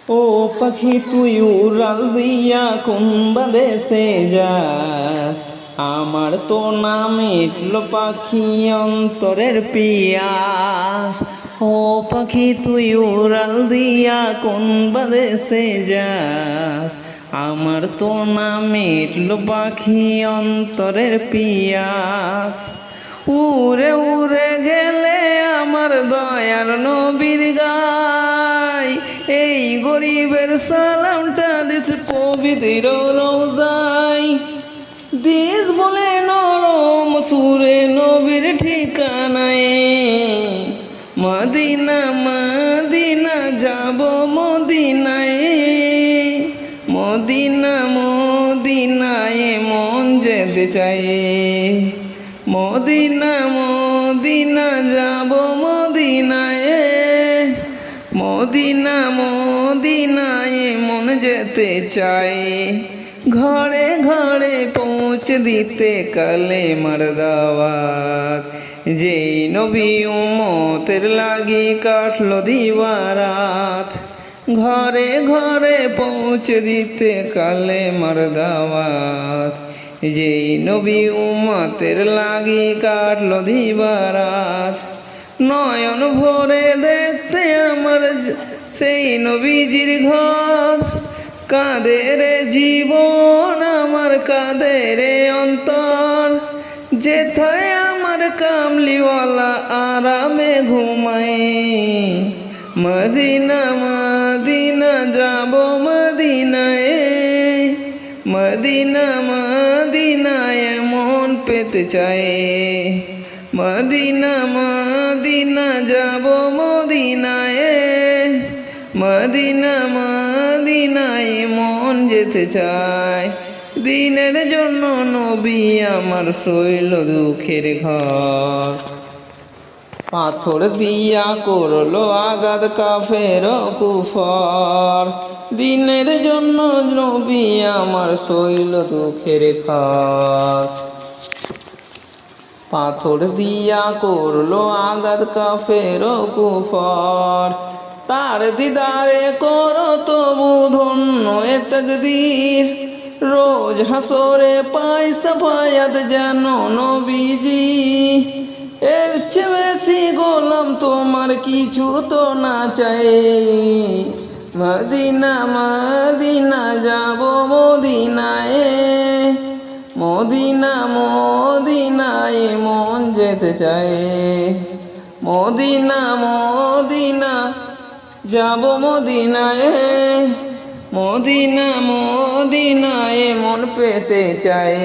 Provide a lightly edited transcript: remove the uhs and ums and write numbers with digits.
ও পাখি তুই উড়াল দিয়া কোন দেশে যাস, আমার তো না মিটল পাখি অন্তরের পিয়াস। ও পাখি তুই উড়াল দিয়া কোন দেশে যাস, আমার তো না মিটল পাখি অন্তরের পিয়াস। উড়ে উড়ে গেলে আমার দয়ার নবীর গায়, এই গরিবের সালামটা দিস পবিত্র রওজায়। দিস বলে নরম সুরে নবীর ঠিকানায়, মদিনা মদিনা যাব মদিনায়, মদিনা মদিনায় মন যেতে চায়, মদিনা মদিনা যাব মদিনায়, মদিনা মদিনায় মন যেতে চায়। ঘরে ঘরে পৌঁছে দিতে কালেমার দাওয়াত, যেই নবী উম্মতের লাগি কাটলো দিবারাত। ঘরে ঘরে পৌঁছে দিতে কালেমার দাওয়াত, যেই নবী উম্মতের লাগি কাটলো দিবারাত। নয়ন ভরে দেখতে আমার সেই নবীজির ঘর, কাঁদে রে জীবন আমার কাঁদে রে অন্তর। যেথায় আমার কামলিওয়ালা আরামে ঘুমায়, মদিনা মদিনা যাব মদিনায়, মদিনা মদিনায় মন পেতে চায়, মদিনা মদিনা যাব মদিনায়, মদিনা মদিনায় মন যেতে চায়। দিনের জন্য নবী আমার সইল দুঃখের ঘর, পাথর দিয়া করলো আঘাত কাফের কুফর। দিনের জন্য নবী আমার সইল দুঃখের ঘর, পাথর দিয়া করলো আঘাত কাফের কুফর। তার দিদারে করো তবু ধন্য এ তাকদীর, রোজ হাসরে পাই সাফায়াত যেন নবীজি। এর চেয়ে বেশি গোলাম তোমার কিছু তো না চাই, মদিনা মদিনা যাব মদিনায়, মদিনা মদিনায় মন যেতে চায়, মদিনা মদিনা যাব মদিনায়, মদিনা মদিনায় মন পেতে চায়।